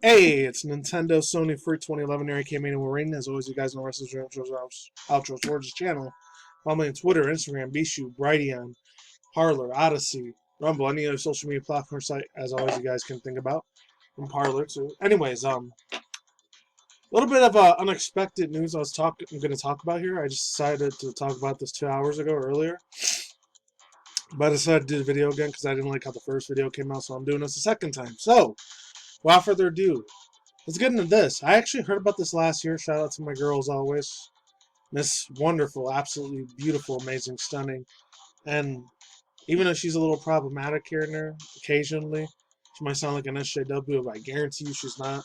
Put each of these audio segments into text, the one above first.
Hey, it's Nintendo Sony Free 2011 Eric MannytendoWolverine. As always, you guys know Wrestlers Outros George's channel. Follow me on Twitter, Instagram, Bishu, Brighteon, Parlor, Odyssey, Rumble, any other social media platform site. As always, you guys can think about. And Parlor too. Anyways, a little bit of unexpected news I'm going to talk about here. I just decided to talk about this 2 hours ago earlier, but I decided to do the video again because I didn't like how the first video came out, so I'm doing this a second time. So, without further ado, let's get into this. I actually heard about this last year. Shout out to my girl as always. Miss Wonderful, absolutely beautiful, amazing, stunning. And even though she's a little problematic here and there, occasionally, she might sound like an SJW, but I guarantee you she's not.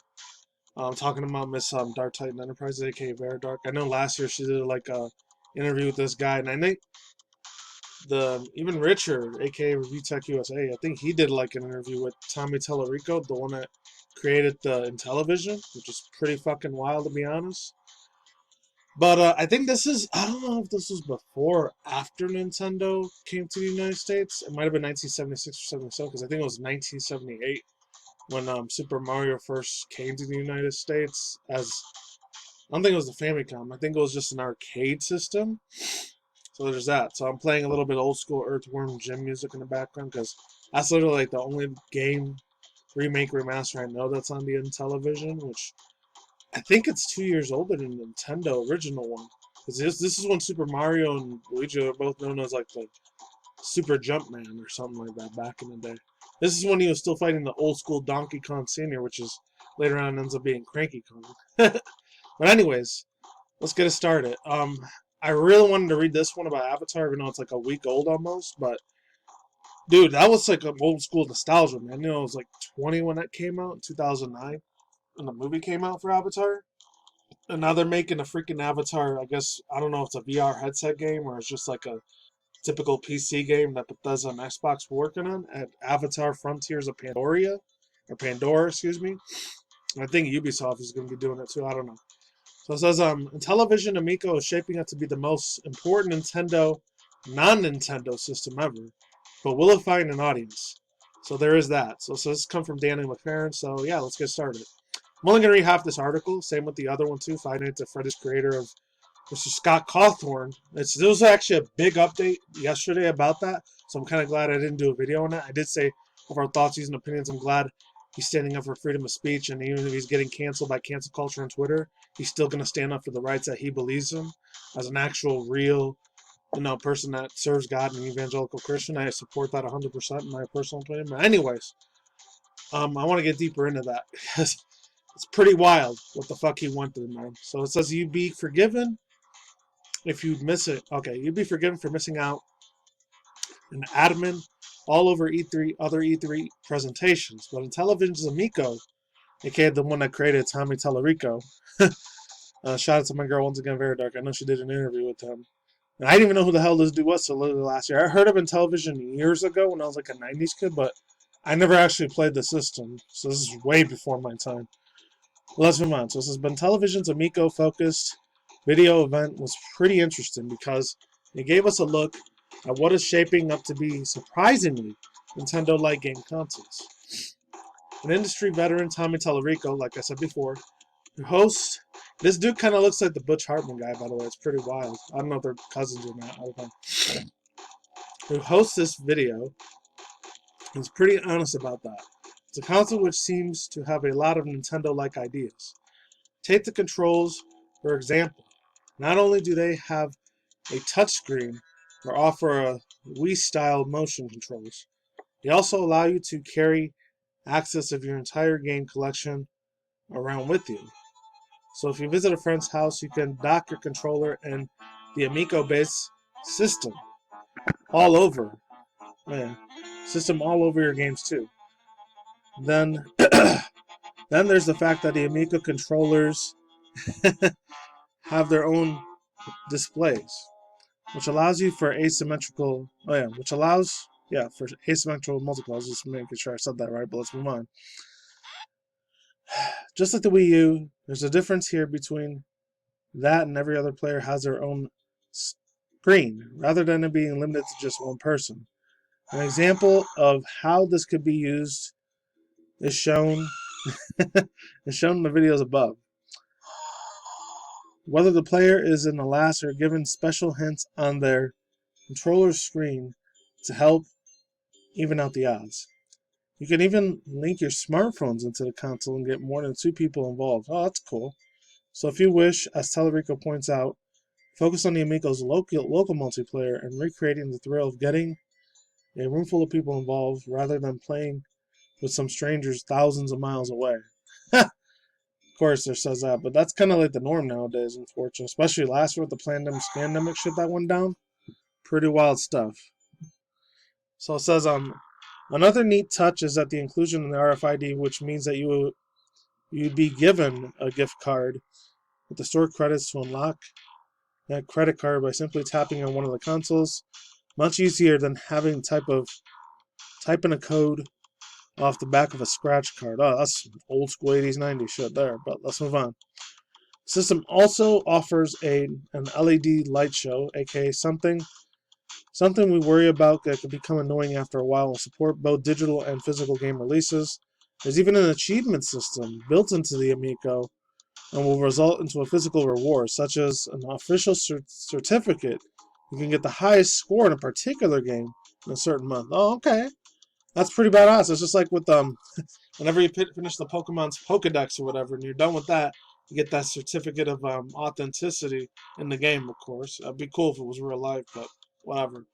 I'm talking about Miss Dark Titan Enterprises, aka Very Dark. I know last year she did like a interview with this guy, and I think even Richard, aka Review Tech USA, I think he did like an interview with Tommy Tellerico, the one that created the Intellivision, which is pretty fucking wild to be honest. But I think this is, I don't know if this was before or after Nintendo came to the United States. It might have been 1976 or 77, because I think it was 1978 when Super Mario first came to the United States. I don't think it was the Famicom. I think it was just an arcade system. So there's that. So I'm playing a little bit old school Earthworm Jim music in the background, because that's literally like the only game remake remaster I know that's on the Intellivision, which I think it's 2 years older than the Nintendo original one. Because this is when Super Mario and Luigi are both known as like the Super Jumpman or something like that back in the day. This is when he was still fighting the old school Donkey Kong Sr., which is later on ends up being Cranky Kong. But anyways, let's get it started. I really wanted to read this one about Avatar, even though it's like a week old almost. But dude, that was like an old school nostalgia, man. You know, I was like 20 when that came out in 2009, when the movie came out for Avatar. And now they're making a freaking Avatar. I guess I don't know if it's a VR headset game or it's just like a typical PC game that Bethesda and Xbox were working on. At Avatar: Frontiers of Pandora, excuse me. And I think Ubisoft is going to be doing it too. I don't know. So it says, Intellivision Amico is shaping up to be the most important Nintendo non-Nintendo system ever, but will it find an audience? So there is that. So this come from Danny McFerrin. So yeah, let's get started. I'm only going to read half this article. Same with the other one too. Finding it to Freddys, creator of Mr. Scott Cawthon. There was actually a big update yesterday about that. So I'm kind of glad I didn't do a video on that. I did say of our thoughts, views, and opinions. I'm glad he's standing up for freedom of speech, and even if he's getting canceled by cancel culture on Twitter, he's still going to stand up for the rights that he believes in as an actual, real, person that serves God and an evangelical Christian. I support that 100% in my personal opinion. But anyways, I want to get deeper into that because it's pretty wild what the fuck he went through, man. So it says you'd be forgiven if you'd miss it. Okay, you'd be forgiven for missing out an admin all over E3, other E3 presentations. But Intellivision's Amico, aka the one that created Tommy Tellerico, shout out to my girl once again, Very Dark. I know she did an interview with him. And I didn't even know who the hell this dude was till literally last year. I heard of Intellivision years ago when I was like a 90s kid, but I never actually played the system. So this is way before my time. Well, let's move on. So this has been Intellivision's Amico focused video event was pretty interesting because it gave us a look at what is shaping up to be surprisingly Nintendo-like game consoles. An industry veteran, Tommy Tellerico, like I said before, who hosts. This dude kind of looks like the Butch Hartman guy, by the way. It's pretty wild. I don't know if they're cousins or not. Who hosts this video is pretty honest about that. It's a console which seems to have a lot of Nintendo-like ideas. Take the controls, for example. Not only do they have a touchscreen or offer a Wii-style motion controls, they also allow you to carry access of your entire game collection around with you. So if you visit a friend's house, you can dock your controller and the Amico-based system all over. System all over your games too. Then there's the fact that the Amico controllers have their own displays, which allows you for asymmetrical. For asymmetrical multiplayer. I was just making sure I said that right, but let's move on. Just like the Wii U, there's a difference here between that and every other player has their own screen, rather than it being limited to just one person. An example of how this could be used is shown as shown in the videos above. Whether the player is in the last or given special hints on their controller screen to help even out the odds. You can even link your smartphones into the console and get more than 2 people involved. Oh, that's cool. So if you wish, as Telerico points out, focus on the Amico's local multiplayer and recreating the thrill of getting a room full of people involved rather than playing with some strangers thousands of miles away. Of course, there says that, but that's kind of like the norm nowadays, unfortunately. Especially last year with the pandemic shit that went down. Pretty wild stuff. So it says, another neat touch is that the inclusion in the RFID, which means that you'd be given a gift card with the store credits to unlock that credit card by simply tapping on one of the consoles. Much easier than having type in a code off the back of a scratch card. Oh, that's old school 80s, 90s shit there, but let's move on. The system also offers an LED light show, aka something we worry about that could become annoying after a while, will support both digital and physical game releases. There's even an achievement system built into the Amico and will result into a physical reward, such as an official certificate. You can get the highest score in a particular game in a certain month. Oh, okay. That's pretty badass. It's just like with whenever you finish the Pokemon's Pokedex or whatever, and you're done with that, you get that certificate of authenticity in the game, of course. It'd be cool if it was real life, but whatever.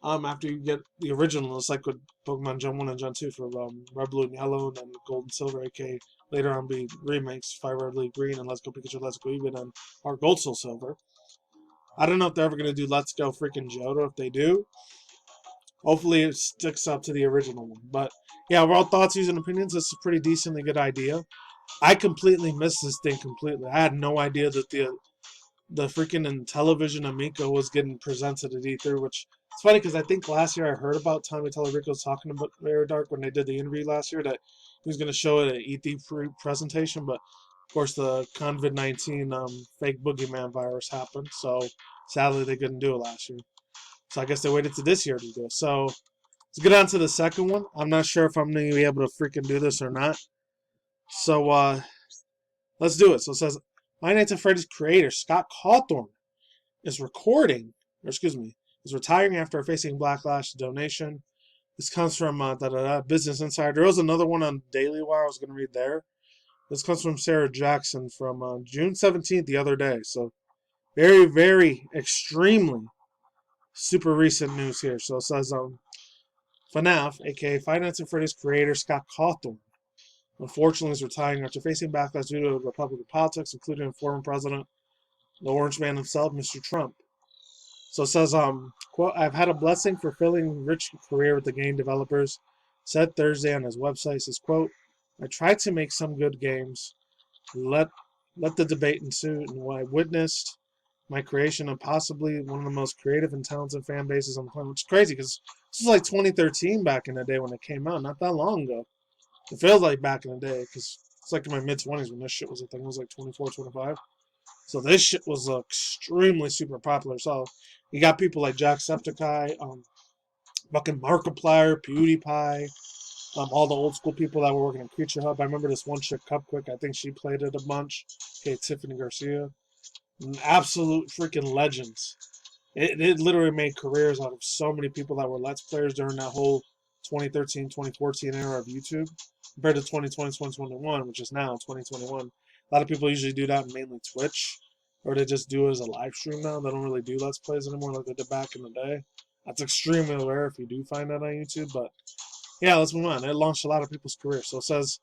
After you get the original, it's like with Pokemon Gen 1 and Gen 2 for Red, Blue, and Yellow, and then Gold and Silver, aka later on be remakes, Fire Red, Blue, Green, and Let's Go Pikachu, Let's Go Eevee, and or Gold, Soul, Silver. I don't know if they're ever going to do Let's Go freaking Johto. If they do, hopefully it sticks up to the original one. But yeah, overall thoughts, views, and opinions. This is a pretty decently good idea. I completely missed this thing completely. I had no idea that the freaking Intellivision Amico was getting presented at E3, which it's funny because I think last year I heard about Tommy Tellerico talking about Very Dark when they did the interview last year that he was going to show it at E3 presentation, but of course the COVID-19 fake boogeyman virus happened, so sadly they couldn't do it last year. So I guess they waited to this year to do it. So let's get on to the second one. I'm not sure if I'm going to be able to freaking do this or not. So let's do it. So it says, Five Nights at Freddy's creator Scott Cawthon is retiring after facing backlash donation. This comes from Business Insider. There was another one on Daily Wire I was going to read there. This comes from Sarah Jackson from June 17th, the other day. So very, very, extremely super recent news here. So it says FNAF, aka Five Nights at Freddy's creator Scott Cawthon, unfortunately is retiring after facing backlash due to Republican politics, including former president, the Orange Man himself, Mr. Trump. So it says, quote, I've had a blessing, fulfilling, rich career with the game developers, said Thursday on his website. Says, quote, I tried to make some good games, let the debate ensue, and what I witnessed, my creation of possibly one of the most creative and talented fan bases on the planet, which is crazy because this is like 2013 back in the day when it came out, not that long ago. It feels like back in the day because it's like in my mid-20s when this shit was a thing. It was like 24, 25. So this shit was extremely super popular. So you got people like Jacksepticeye, fucking Markiplier, PewDiePie, all the old school people that were working at Creature Hub. I remember this one chick, Cupquick. I think she played it a bunch. Okay, Tiffany Garcia. Absolute freaking legends. It literally made careers out of so many people that were Let's Players during that whole 2013, 2014 era of YouTube compared to 2020, 2021, which is now 2021. A lot of people usually do that mainly Twitch, or they just do it as a live stream now. They don't really do Let's Plays anymore like they did back in the day. That's extremely rare if you do find that on YouTube, but yeah, let's move on. It launched a lot of people's careers. So it says,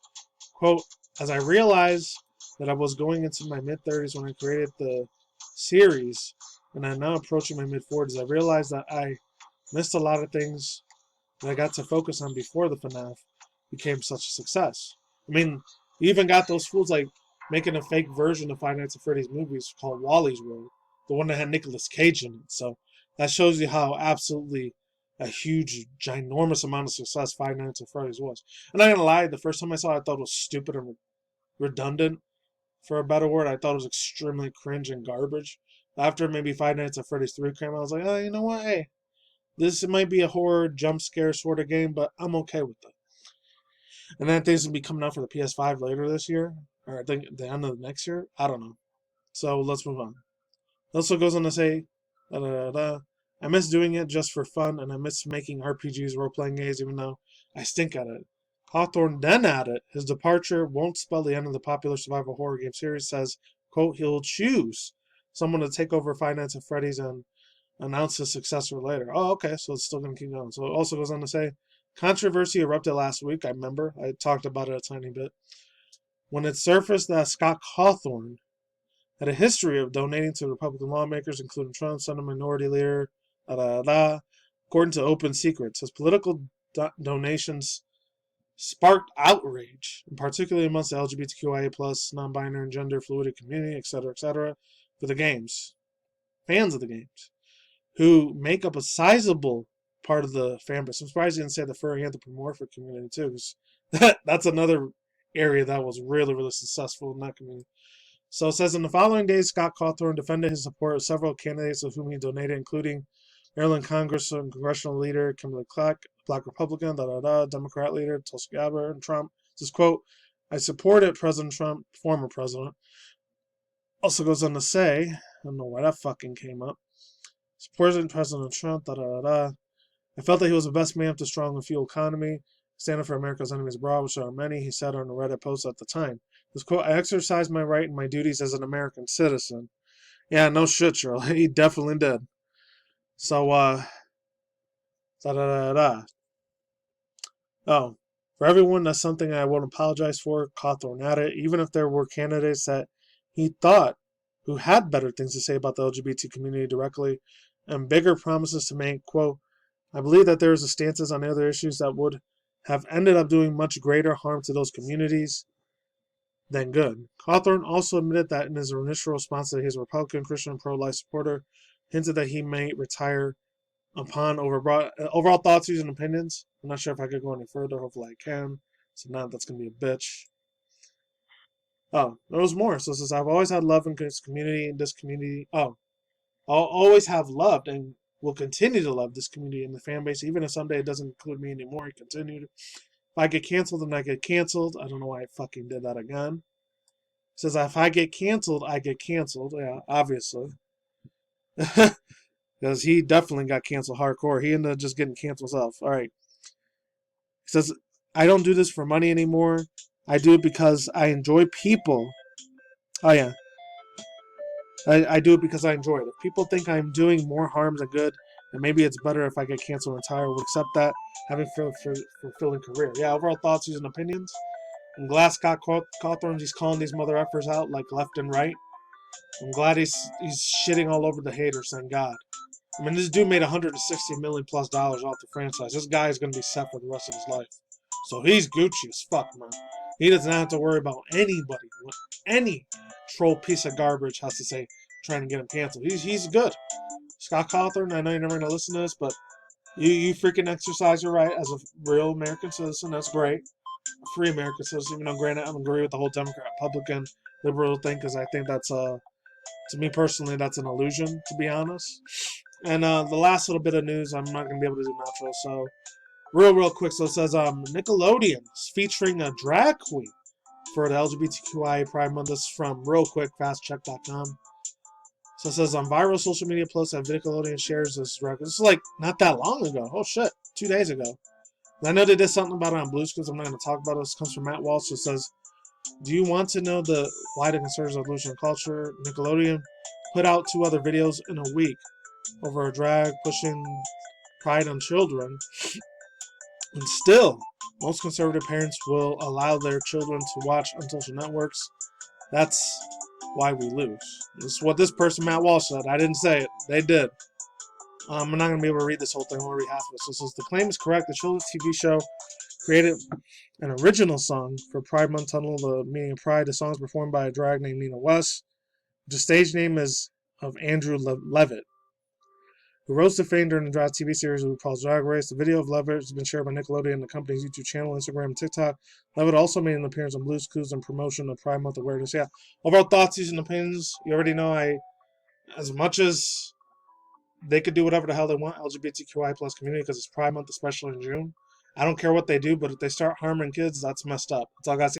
quote, as I realized that I was going into my mid-30s when I created the series, and I'm now approaching my mid-40s, I realized that I missed a lot of things that I got to focus on before the FNAF became such a success. I mean, you even got those fools like making a fake version of Five Nights at Freddy's movies called Wally's World, the one that had Nicolas Cage in it. So that shows you how absolutely a huge, ginormous amount of success Five Nights at Freddy's was. And I'm not gonna lie, the first time I saw it, I thought it was stupid and redundant, for a better word. I thought it was extremely cringe and garbage. After maybe Five Nights at Freddy's 3 came out, I was like, oh, you know what? Hey, this might be a horror jump scare sort of game, but I'm okay with it. And then things will be coming out for the PS5 later this year, or I think the end of the next year. I don't know. So let's move on. It also goes on to say, da, da, da, da, I miss doing it just for fun, and I miss making RPGs, role-playing games, even though I stink at it. Cawthon then added, his departure won't spell the end of the popular survival horror game series, says, quote, he'll choose someone to take over finance at Freddys and announce his successor later. Oh, okay, so it's still going to keep going. So it also goes on to say, controversy erupted last week, I remember. I talked about it a tiny bit. When it surfaced that Scott Cawthon had a history of donating to Republican lawmakers, including Trump, Senate Minority Leader, according to Open Secrets. His political donations sparked outrage, particularly amongst the LGBTQIA+, non-binary and gender fluid community, etc., for the games, fans of the games, who make up a sizable part of the fan base. I'm surprised you didn't say the furry anthropomorphic community too, because that's another area that was really, really successful in that community. So it says, in the following days, Scott Cawthon defended his support of several candidates of whom he donated, including Maryland Congressman, Congressional Leader Kimberly Clark, Black Republican, Democrat Leader Tulsi Gabbard, and Trump. It says, quote, I supported President Trump, former president. Also goes on to say, I don't know why that fucking came up. Supported President Trump, I felt that he was the best man to strong and fuel economy, standing for America's enemies abroad, which are many, he said on a Reddit post at the time. This quote, I exercised my right and my duties as an American citizen. Yeah, no shit, Shirley. He definitely did. So, Oh, for everyone, that's something I won't apologize for. Cawthon added, even if there were candidates that he thought who had better things to say about the LGBT community directly and bigger promises to make, quote, I believe that there is a stances on other issues that would have ended up doing much greater harm to those communities than good. Cawthon also admitted that in his initial response to his Republican Christian pro-life supporter, hinted that he may retire upon overall thoughts, views, and opinions. I'm not sure if I could go any further. Hopefully I can. So now that's going to be a bitch. Oh, there was more. So it says, I've always had love in this community. I'll always have loved and will continue to love this community and the fan base, even if someday it doesn't include me anymore. I continue to. If I get canceled, then I get canceled. I don't know why I fucking did that again. It says, if I get canceled, I get canceled. Yeah, obviously. Because he definitely got canceled hardcore. He ended up just getting canceled himself. All right. He says, I don't do this for money anymore. I do it because I enjoy people. Oh, yeah. I do it because I enjoy it. If people think I'm doing more harm than good, then maybe it's better if I get canceled entirely. We'll accept that. Having a fulfilling career. Yeah, overall thoughts, views, and opinions. I'm glad Scott Cawthon, he's calling these mother effers out like left and right. I'm glad he's shitting all over the haters, thank God. I mean, this dude made $160 million plus off the franchise. This guy is going to be set for the rest of his life. So he's Gucci as fuck, man. He doesn't have to worry about anybody, any troll piece of garbage has to say trying to get him canceled. He's good. Scott Cawthon, I know you're never going to listen to this, but you freaking exercise your right as a real American citizen. That's great. A free American citizen, even though, granted, I don't agree with the whole Democrat, Republican, liberal thing, because I think that's, to me personally, that's an illusion, to be honest. And the last little bit of news, I'm not going to be able to do natural, so real quick. So it says Nickelodeon is featuring a drag queen for the LGBTQIA Pride Month. This is from real quick, fastcheck.com. So it says on viral social media posts that Nickelodeon shares this record. This is like not that long ago. Oh shit, 2 days ago. And I know they did something about it on Blues Clues. I'm not going to talk about it. This comes from Matt Walsh. It says, do you want to know why the concerns of evolution of culture? Nickelodeon put out 2 other videos in a week over a drag pushing pride on children. And still, most conservative parents will allow their children to watch on social networks. That's why we lose. This is what this person, Matt Walsh, said. I didn't say it. They did. I'm not going to be able to read this whole thing. I'll read half of it. So it says, the claim is correct. The children's TV show created an original song for Pride Month Tunnel, the meaning of Pride. The song is performed by a drag named Nina West. The stage name is of Andrew Levitt, who rose to fame during the drag TV series RuPaul's Drag Race. The video of Levitt has been shared by Nickelodeon and the company's YouTube channel, Instagram, and TikTok. Levitt also made an appearance on Blue's Clues and promotion of Pride Month awareness. Yeah, overall thoughts, views, and opinions. You already know as much as they could do whatever the hell they want, LGBTQI plus community, because it's Pride Month, especially in June. I don't care what they do, but if they start harming kids, that's messed up. That's all I got to say.